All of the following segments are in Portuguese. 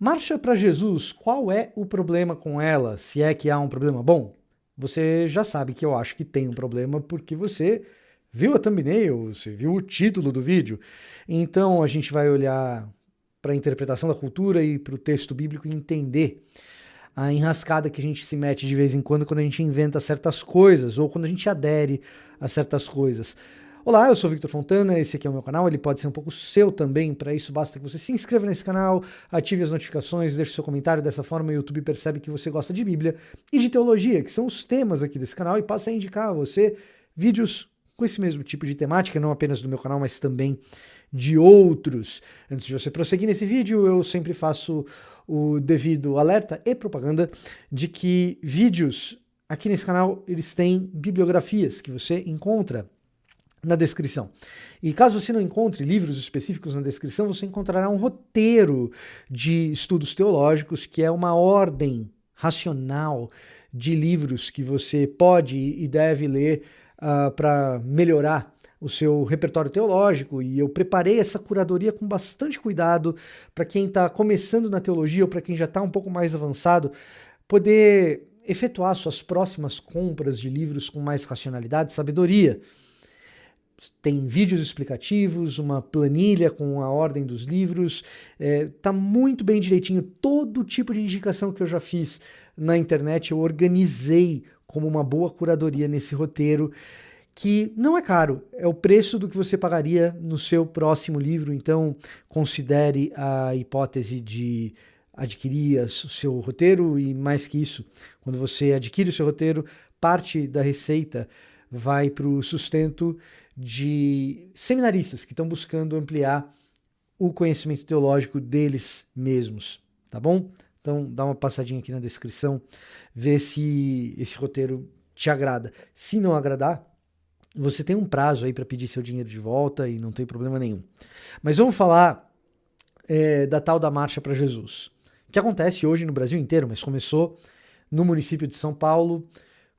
Marcha para Jesus, qual é o problema com ela? Se é que há um problema? Bom, você já sabe que eu acho que tem um problema porque você viu a thumbnail, você viu o título do vídeo. Então a gente vai olhar para a interpretação da cultura e para o texto bíblico e entender a enrascada que a gente se mete de vez em quando a gente inventa certas coisas ou quando a gente adere a certas coisas. Olá, eu sou Victor Fontana, esse aqui é o meu canal, ele pode ser um pouco seu também, para isso basta que você se inscreva nesse canal, ative as notificações, deixe seu comentário, dessa forma o YouTube percebe que você gosta de Bíblia e de teologia, que são os temas aqui desse canal, e passa a indicar a você vídeos com esse mesmo tipo de temática, não apenas do meu canal, mas também de outros. Antes de você prosseguir nesse vídeo, eu sempre faço o devido alerta e propaganda de que vídeos aqui nesse canal, eles têm bibliografias que você encontra na descrição. E caso você não encontre livros específicos na descrição, você encontrará um roteiro de estudos teológicos, que é uma ordem racional de livros que você pode e deve ler para melhorar o seu repertório teológico, e eu preparei essa curadoria com bastante cuidado para quem está começando na teologia ou para quem já está um pouco mais avançado, poder efetuar suas próximas compras de livros com mais racionalidade e sabedoria. Tem vídeos explicativos, uma planilha com a ordem dos livros, tá muito bem direitinho. Todo tipo de indicação que eu já fiz na internet eu organizei como uma boa curadoria nesse roteiro, que não é caro, é o preço do que você pagaria no seu próximo livro, então considere a hipótese de adquirir o seu roteiro, e mais que isso, quando você adquire o seu roteiro, parte da receita vai para o sustento de seminaristas que estão buscando ampliar o conhecimento teológico deles mesmos, tá bom? Então dá uma passadinha aqui na descrição, vê se esse roteiro te agrada. Se não agradar, você tem um prazo aí para pedir seu dinheiro de volta e não tem problema nenhum. Mas vamos falar da tal da Marcha para Jesus, que acontece hoje no Brasil inteiro, mas começou no município de São Paulo,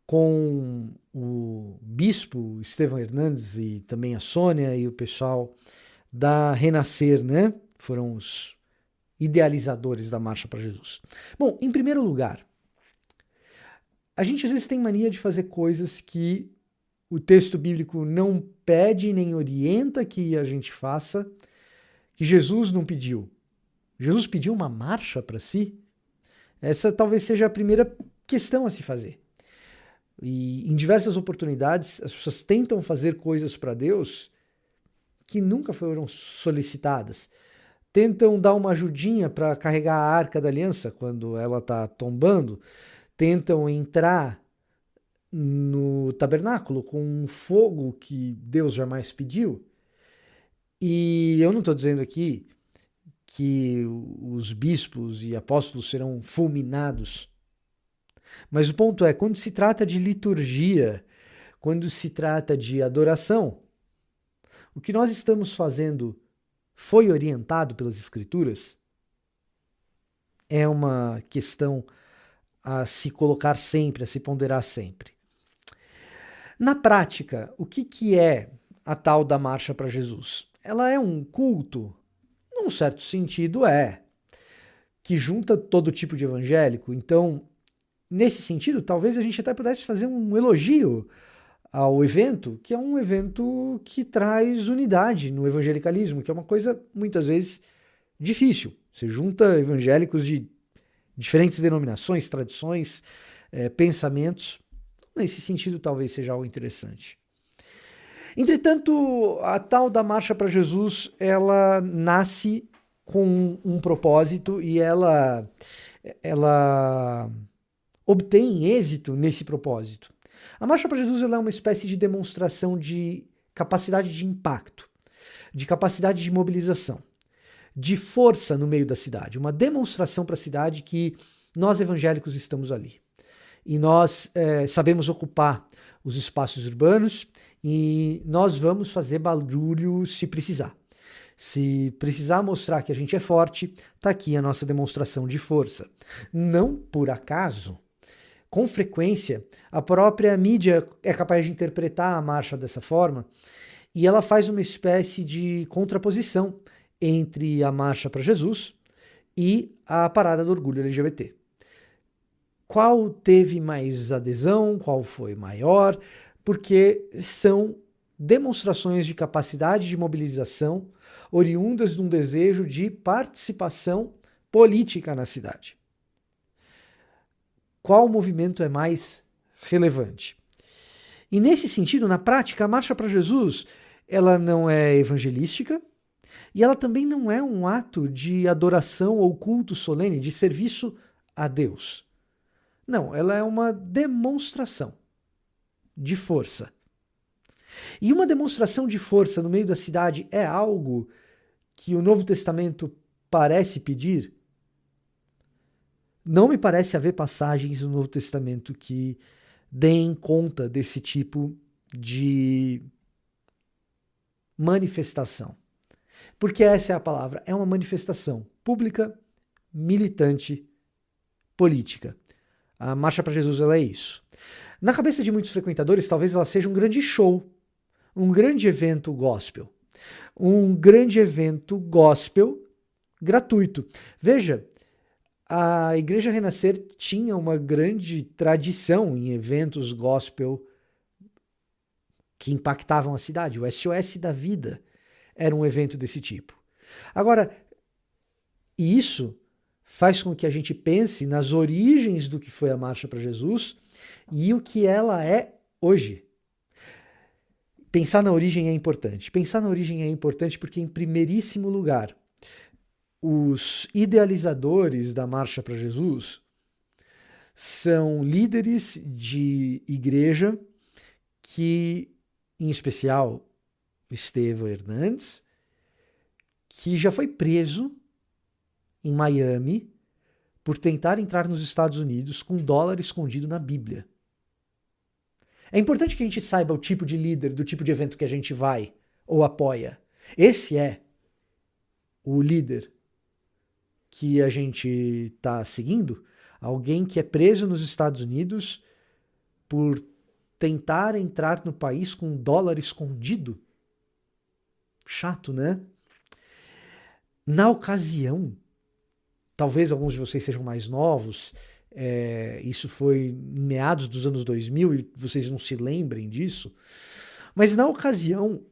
com o bispo Estevão Hernandes e também a Sônia e o pessoal da Renascer, né? Foram os idealizadores da Marcha para Jesus. Bom, em primeiro lugar, a gente às vezes tem mania de fazer coisas que o texto bíblico não pede nem orienta que a gente faça, que Jesus não pediu. Jesus pediu uma marcha para si? Essa talvez seja a primeira questão a se fazer. E em diversas oportunidades as pessoas tentam fazer coisas para Deus que nunca foram solicitadas. Tentam dar uma ajudinha para carregar a Arca da Aliança quando ela está tombando. Tentam entrar no tabernáculo com um fogo que Deus jamais pediu. E eu não estou dizendo aqui que os bispos e apóstolos serão fulminados. Mas o ponto é, quando se trata de liturgia, quando se trata de adoração, o que nós estamos fazendo foi orientado pelas Escrituras? É uma questão a se colocar sempre, a se ponderar sempre. Na prática, o que é a tal da Marcha para Jesus? Ela é um culto? Num certo sentido que junta todo tipo de evangélico. Então, nesse sentido, talvez a gente até pudesse fazer um elogio ao evento, que é um evento que traz unidade no evangelicalismo, que é uma coisa muitas vezes difícil. Você junta evangélicos de diferentes denominações, tradições, pensamentos. Nesse sentido, talvez seja algo interessante. Entretanto, a tal da Marcha para Jesus, ela nasce com um propósito e ela obtém êxito nesse propósito. A Marcha para Jesus ela é uma espécie de demonstração de capacidade de impacto, de capacidade de mobilização, de força no meio da cidade, uma demonstração para a cidade que nós evangélicos estamos ali. E nós sabemos ocupar os espaços urbanos e nós vamos fazer barulho se precisar. Se precisar mostrar que a gente é forte, está aqui a nossa demonstração de força. Não por acaso, com frequência, a própria mídia é capaz de interpretar a marcha dessa forma e ela faz uma espécie de contraposição entre a Marcha para Jesus e a parada do orgulho LGBT. Qual teve mais adesão, qual foi maior, porque são demonstrações de capacidade de mobilização oriundas de um desejo de participação política na cidade. Qual movimento é mais relevante? E nesse sentido, na prática, a Marcha para Jesus, ela não é evangelística e ela também não é um ato de adoração ou culto solene, de serviço a Deus. Não, ela é uma demonstração de força. E uma demonstração de força no meio da cidade é algo que o Novo Testamento parece pedir? Não me parece haver passagens no Novo Testamento que deem conta desse tipo de manifestação. Porque essa é a palavra, é uma manifestação pública, militante, política. A Marcha para Jesus ela é isso. Na cabeça de muitos frequentadores, talvez ela seja um grande show, um grande evento gospel. Um grande evento gospel gratuito. Veja, a Igreja Renascer tinha uma grande tradição em eventos gospel que impactavam a cidade. O SOS da Vida era um evento desse tipo. Agora, isso faz com que a gente pense nas origens do que foi a Marcha para Jesus e o que ela é hoje. Pensar na origem é importante. Pensar na origem é importante porque, em primeiríssimo lugar, os idealizadores da Marcha para Jesus são líderes de igreja que, em especial, o Estevão Hernandes, que já foi preso em Miami por tentar entrar nos Estados Unidos com dólar escondido na Bíblia. É importante que a gente saiba o tipo de líder, do tipo de evento que a gente vai ou apoia. Esse é o líder que a gente está seguindo, alguém que é preso nos Estados Unidos por tentar entrar no país com dólar escondido. Chato, né? Na ocasião, talvez alguns de vocês sejam mais novos, isso foi em meados dos anos 2000 e vocês não se lembrem disso, mas na ocasião,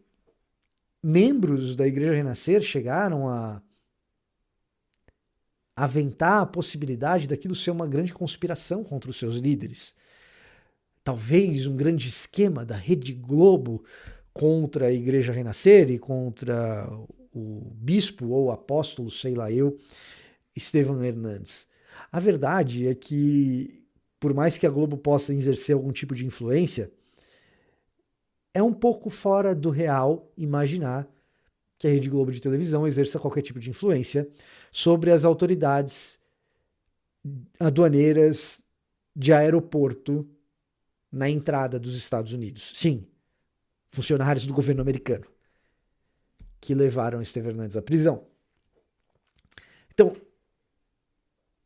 membros da Igreja Renascer chegaram a aventar a possibilidade daquilo ser uma grande conspiração contra os seus líderes. Talvez um grande esquema da Rede Globo contra a Igreja Renascer e contra o bispo ou apóstolo, sei lá eu, Estevão Hernandes. A verdade é que, por mais que a Globo possa exercer algum tipo de influência, é um pouco fora do real imaginar que a Rede Globo de televisão exerça qualquer tipo de influência sobre as autoridades aduaneiras de aeroporto na entrada dos Estados Unidos. Sim, funcionários do governo americano que levaram Estevão Hernandes à prisão. Então,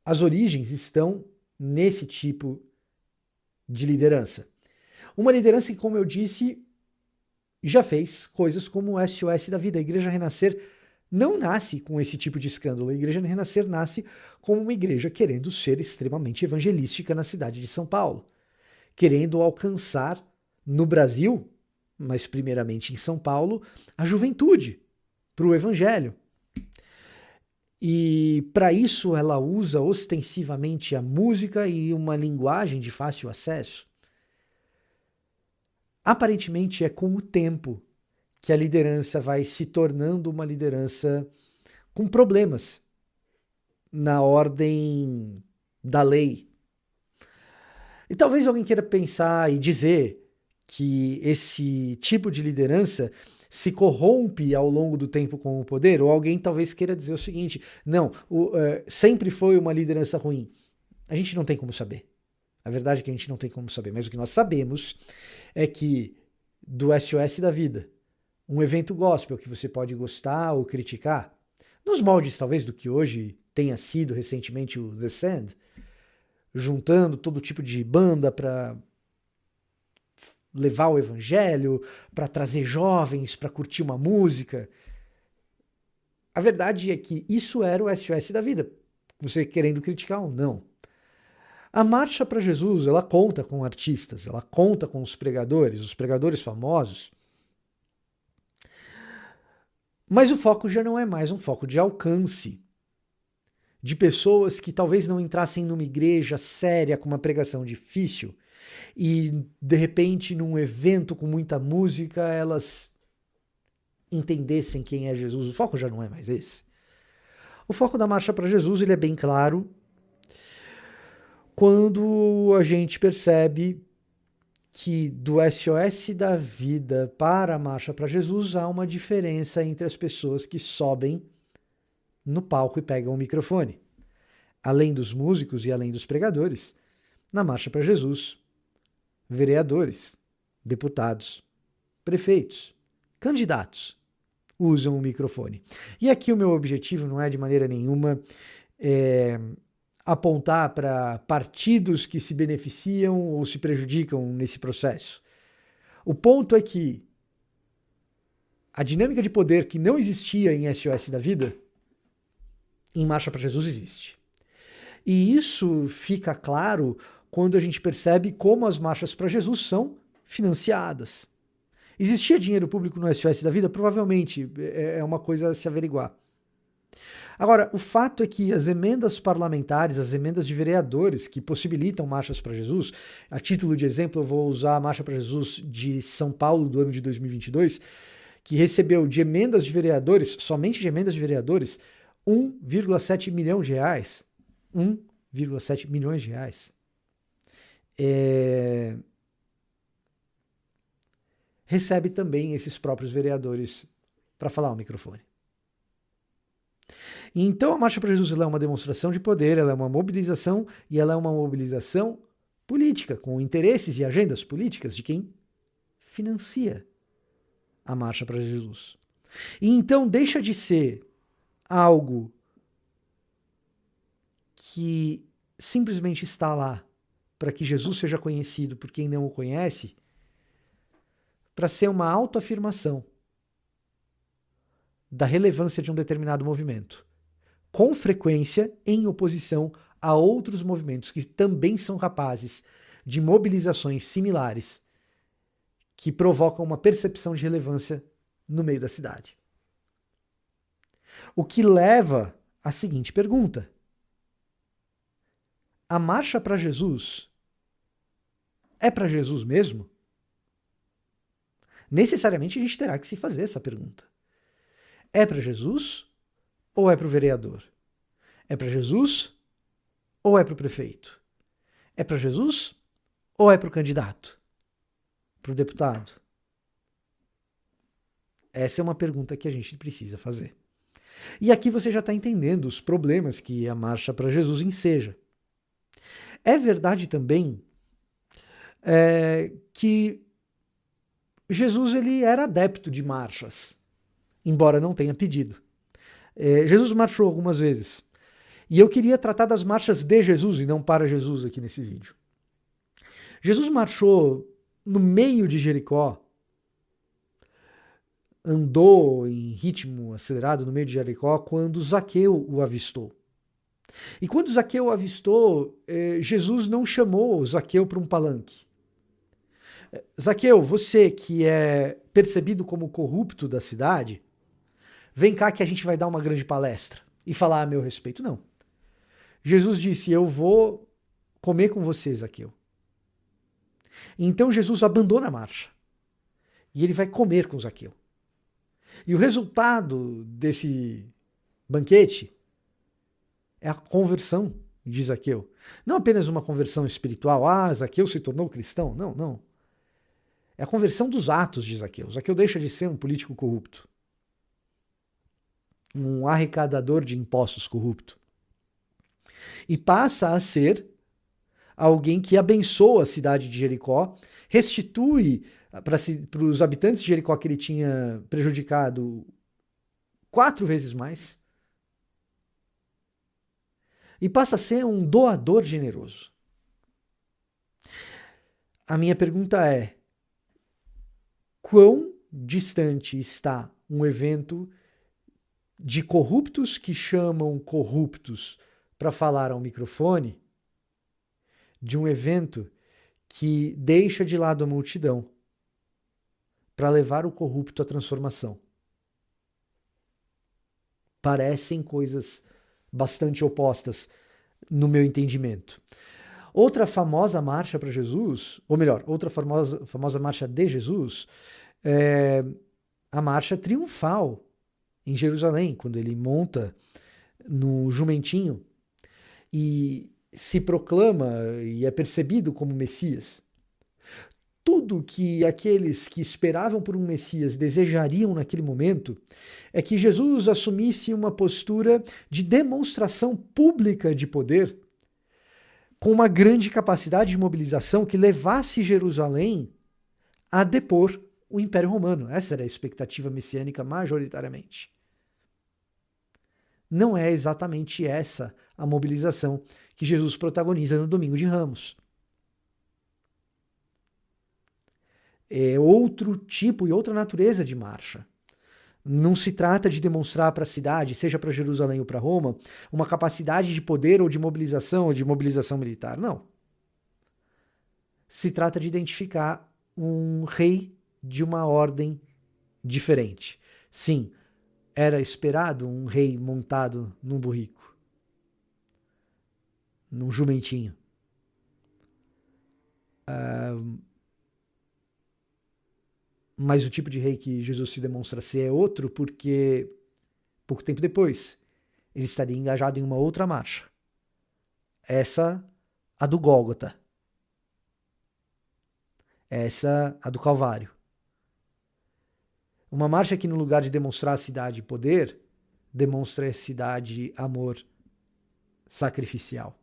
as origens estão nesse tipo de liderança. Uma liderança que, como eu disse, já fez coisas como o SOS da Vida. A Igreja Renascer não nasce com esse tipo de escândalo. A Igreja Renascer nasce como uma igreja querendo ser extremamente evangelística na cidade de São Paulo, querendo alcançar no Brasil, mas primeiramente em São Paulo, a juventude para o evangelho. E para isso ela usa ostensivamente a música e uma linguagem de fácil acesso. Aparentemente é com o tempo que a liderança vai se tornando uma liderança com problemas na ordem da lei. E talvez alguém queira pensar e dizer que esse tipo de liderança se corrompe ao longo do tempo com o poder, ou alguém talvez queira dizer o seguinte, não, sempre foi uma liderança ruim. A gente não tem como saber. A verdade é que a gente não tem como saber, mas o que nós sabemos é que do SOS da Vida, um evento gospel que você pode gostar ou criticar, nos moldes talvez do que hoje tenha sido recentemente o The Sand, juntando todo tipo de banda para levar o evangelho, para trazer jovens, para curtir uma música. A verdade é que isso era o SOS da Vida. você querendo criticar ou não. A Marcha para Jesus, ela conta com artistas, ela conta com os pregadores famosos, mas o foco já não é mais um foco de alcance, de pessoas que talvez não entrassem numa igreja séria com uma pregação difícil e, de repente, num evento com muita música, elas entendessem quem é Jesus. O foco já não é mais esse. O foco da Marcha para Jesus, ele é bem claro quando a gente percebe que do SOS da Vida para a Marcha para Jesus há uma diferença entre as pessoas que sobem no palco e pegam o microfone. Além dos músicos e além dos pregadores, na Marcha para Jesus, vereadores, deputados, prefeitos, candidatos usam o microfone. E aqui o meu objetivo não é de maneira nenhuma apontar para partidos que se beneficiam ou se prejudicam nesse processo. O ponto é que a dinâmica de poder que não existia em SOS da Vida, em Marcha para Jesus existe. E isso fica claro quando a gente percebe como as marchas para Jesus são financiadas. Existia dinheiro público no SOS da Vida? Provavelmente, é uma coisa a se averiguar. Agora, o fato é que as emendas parlamentares, as emendas de vereadores que possibilitam marchas para Jesus, a título de exemplo eu vou usar a Marcha para Jesus de São Paulo do ano de 2022, que recebeu de emendas de vereadores, somente de emendas de vereadores, 1,7 milhão de reais. 1,7 milhões de reais. Recebe também esses próprios vereadores para falar ao microfone. Então a Marcha para Jesus ela é uma demonstração de poder, ela é uma mobilização e ela é uma mobilização política, com interesses e agendas políticas de quem financia a Marcha para Jesus. E então deixa de ser algo que simplesmente está lá para que Jesus seja conhecido por quem não o conhece, para ser uma autoafirmação da relevância de um determinado movimento, com frequência em oposição a outros movimentos que também são capazes de mobilizações similares que provocam uma percepção de relevância no meio da cidade. O que leva à seguinte pergunta: a Marcha para Jesus é para Jesus mesmo? Necessariamente a gente terá que se fazer essa pergunta. É para Jesus ou é para o vereador? É para Jesus ou é para o prefeito? É para Jesus ou é para o candidato? Para o deputado? Essa é uma pergunta que a gente precisa fazer. E aqui você já está entendendo os problemas que a Marcha para Jesus enseja. É verdade também que Jesus ele era adepto de marchas, embora não tenha pedido. Jesus marchou algumas vezes. E eu queria tratar das marchas de Jesus e não para Jesus aqui nesse vídeo. Jesus marchou no meio de Jericó, andou em ritmo acelerado no meio de Jericó quando Zaqueu o avistou. E quando Zaqueu o avistou, Jesus não chamou Zaqueu para um palanque. Zaqueu, você que é percebido como corrupto da cidade, vem cá que a gente vai dar uma grande palestra e falar a meu respeito. Não. Jesus disse, eu vou comer com você, Zaqueu. Então Jesus abandona a marcha e ele vai comer com Zaqueu. E o resultado desse banquete é a conversão de Zaqueu. Não apenas uma conversão espiritual, Zaqueu se tornou cristão. Não, não. É a conversão dos atos de Zaqueu. Zaqueu deixa de ser um político corrupto, um arrecadador de impostos corrupto, e passa a ser alguém que abençoa a cidade de Jericó, restitui para os habitantes de Jericó que ele tinha prejudicado 4 vezes mais, e passa a ser um doador generoso. A minha pergunta é: quão distante está um evento de corruptos que chamam corruptos para falar ao microfone de um evento que deixa de lado a multidão para levar o corrupto à transformação. Parecem coisas bastante opostas no meu entendimento. Outra famosa marcha para Jesus, ou melhor, outra famosa marcha de Jesus, é a marcha triunfal em Jerusalém, quando ele monta no jumentinho e se proclama e é percebido como Messias. Tudo que aqueles que esperavam por um Messias desejariam naquele momento é que Jesus assumisse uma postura de demonstração pública de poder, com uma grande capacidade de mobilização que levasse Jerusalém a depor o Império Romano. Essa era a expectativa messiânica majoritariamente. Não é exatamente essa a mobilização que Jesus protagoniza no Domingo de Ramos. É outro tipo e outra natureza de marcha. Não se trata de demonstrar para a cidade, seja para Jerusalém ou para Roma, uma capacidade de poder ou de mobilização militar. Não. Se trata de identificar um rei de uma ordem diferente. Sim, era esperado um rei montado num burrico, num jumentinho. Mas o tipo de rei que Jesus se demonstra ser é outro, porque pouco tempo depois ele estaria engajado em uma outra marcha. Essa, a do Gólgota. Essa, a do Calvário. Uma marcha que, no lugar de demonstrar a cidade poder, demonstra a cidade amor sacrificial.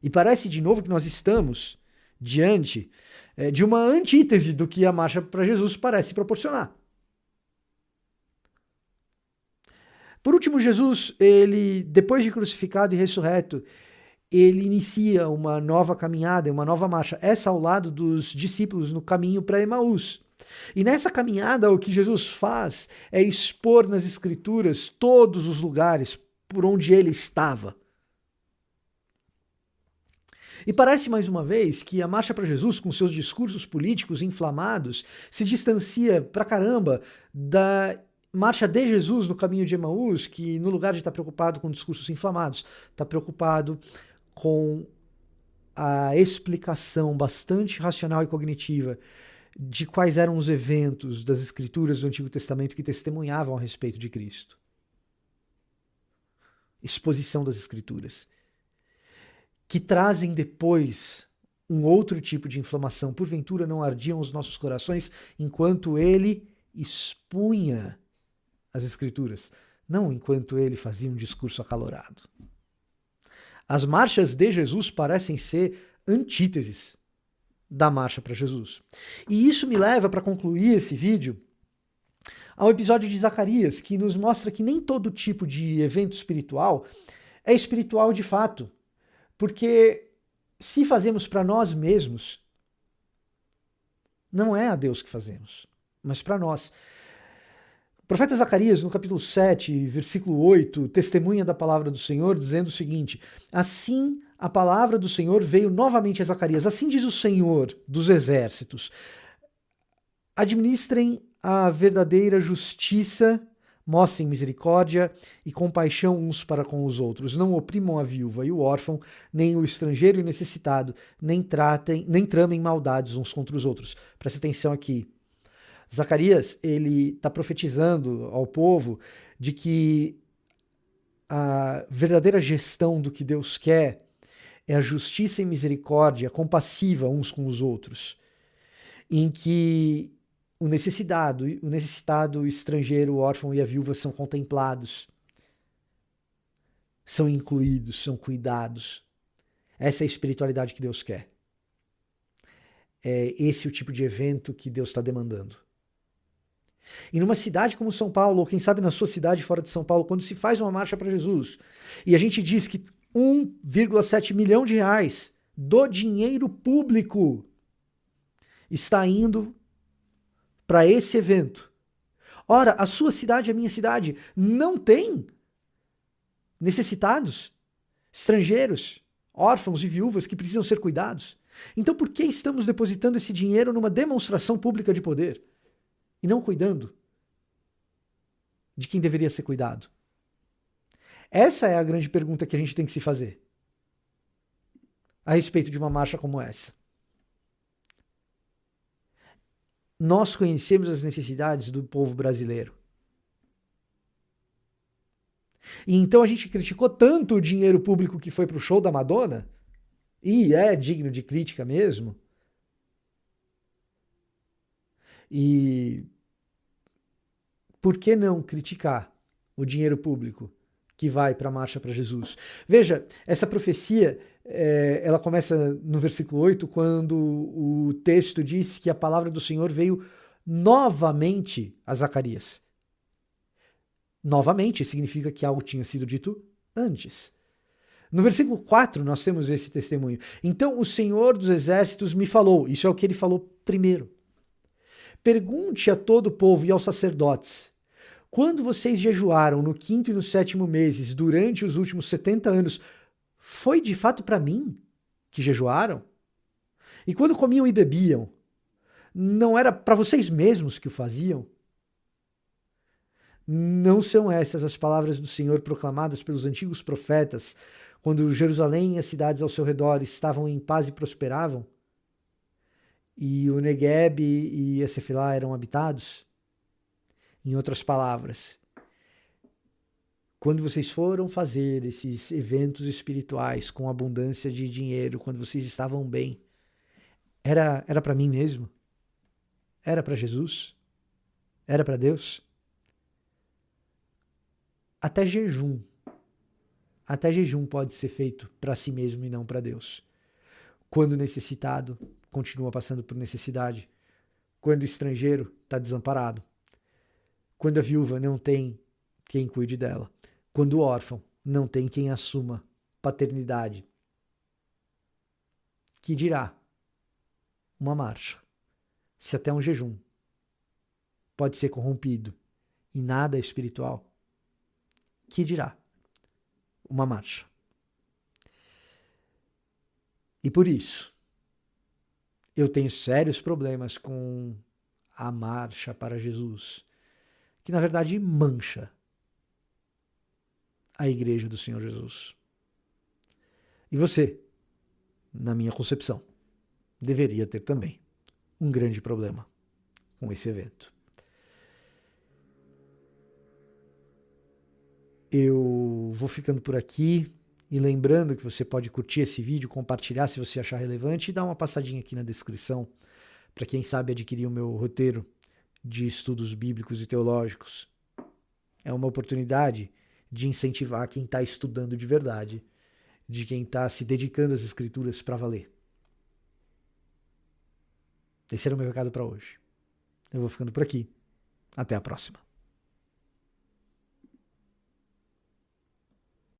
E parece de novo que nós estamos diante de uma antítese do que a marcha para Jesus parece proporcionar. Por último, Jesus, ele, depois de crucificado e ressurreto, ele inicia uma nova caminhada, uma nova marcha, essa ao lado dos discípulos no caminho para Emaús. E nessa caminhada, o que Jesus faz é expor nas Escrituras todos os lugares por onde ele estava. E parece mais uma vez que a Marcha para Jesus, com seus discursos políticos inflamados, se distancia pra caramba da Marcha de Jesus no caminho de Emaús, que no lugar de estar preocupado com discursos inflamados, está preocupado com a explicação bastante racional e cognitiva de quais eram os eventos das Escrituras do Antigo Testamento que testemunhavam a respeito de Cristo. Exposição das Escrituras, que trazem depois um outro tipo de inflamação. Porventura não ardiam os nossos corações enquanto ele expunha as Escrituras, não enquanto ele fazia um discurso acalorado. As marchas de Jesus parecem ser antíteses da marcha para Jesus. E isso me leva para concluir esse vídeo ao episódio de Zacarias, que nos mostra que nem todo tipo de evento espiritual é espiritual de fato. Porque se fazemos para nós mesmos, não é a Deus que fazemos, mas para nós. O profeta Zacarias, no capítulo 7, versículo 8, testemunha da palavra do Senhor, dizendo o seguinte: assim a palavra do Senhor veio novamente a Zacarias. Assim diz o Senhor dos exércitos: administrem a verdadeira justiça, mostrem misericórdia e compaixão uns para com os outros. Não oprimam a viúva e o órfão, nem o estrangeiro e o necessitado, nem tramem maldades uns contra os outros. Presta atenção aqui. Zacarias, ele está profetizando ao povo de que a verdadeira gestão do que Deus quer é a justiça e misericórdia compassiva uns com os outros, em que o necessitado, o estrangeiro, o órfão e a viúva são contemplados, são incluídos, são cuidados. Essa é a espiritualidade que Deus quer. É esse o tipo de evento que Deus está demandando. E numa cidade como São Paulo, ou quem sabe na sua cidade fora de São Paulo, quando se faz uma marcha para Jesus, e a gente diz que 1,7 milhão de reais do dinheiro público está indo para esse evento. Ora, a sua cidade, a minha cidade, não tem necessitados, estrangeiros, órfãos e viúvas que precisam ser cuidados. Então por que estamos depositando esse dinheiro numa demonstração pública de poder e não cuidando de quem deveria ser cuidado? Essa é a grande pergunta que a gente tem que se fazer a respeito de uma marcha como essa. Nós conhecemos as necessidades do povo brasileiro. E então a gente criticou tanto o dinheiro público que foi para o show da Madonna, e é digno de crítica mesmo. E por que não criticar o dinheiro público que vai para a Marcha para Jesus? Veja, essa profecia, ela começa no versículo 8, quando o texto diz que a palavra do Senhor veio novamente a Zacarias. Novamente significa que algo tinha sido dito antes. No versículo 4 nós temos esse testemunho. Então o Senhor dos Exércitos me falou, isso é o que ele falou primeiro. Pergunte a todo o povo e aos sacerdotes, quando vocês jejuaram no 5º e no 7º meses, durante os últimos 70 anos, foi de fato para mim que jejuaram? E quando comiam e bebiam, não era para vocês mesmos que o faziam? Não são essas as palavras do Senhor proclamadas pelos antigos profetas, quando Jerusalém e as cidades ao seu redor estavam em paz e prosperavam? E o Negueb e a Sefilá eram habitados? Em outras palavras, quando vocês foram fazer esses eventos espirituais com abundância de dinheiro, quando vocês estavam bem, era para mim mesmo? Era para Jesus? Era para Deus? Até jejum pode ser feito para si mesmo e não para Deus. Quando o necessitado continua passando por necessidade, quando o estrangeiro está desamparado, quando a viúva não tem quem cuide dela, quando o órfão não tem quem assuma paternidade. Que dirá uma marcha, se até um jejum pode ser corrompido e nada é espiritual? Que dirá uma marcha? E por isso, eu tenho sérios problemas com a marcha para Jesus, que na verdade mancha a igreja do Senhor Jesus. E você, na minha concepção, deveria ter também um grande problema com esse evento. Eu vou ficando por aqui e lembrando que você pode curtir esse vídeo, compartilhar se você achar relevante e dar uma passadinha aqui na descrição para quem sabe adquirir o meu roteiro de estudos bíblicos e teológicos. É uma oportunidade de incentivar quem está estudando de verdade, de quem está se dedicando às escrituras para valer. Esse era o meu recado para hoje. Eu vou ficando por aqui. Até a próxima.